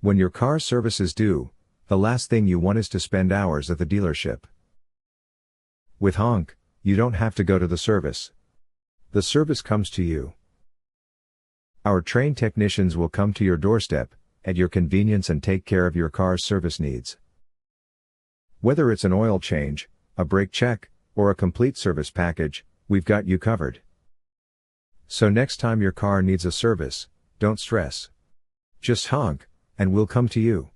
When your car's service is due, the last thing you want is to spend hours at the dealership. With HONK, you don't have to go to the service. The service comes to you. Our trained technicians will come to your doorstep, at your convenience, and take care of your car's service needs. Whether it's an oil change, a brake check, or a complete service package, we've got you covered. So next time your car needs a service, don't stress. Just HONK, and we'll come to you.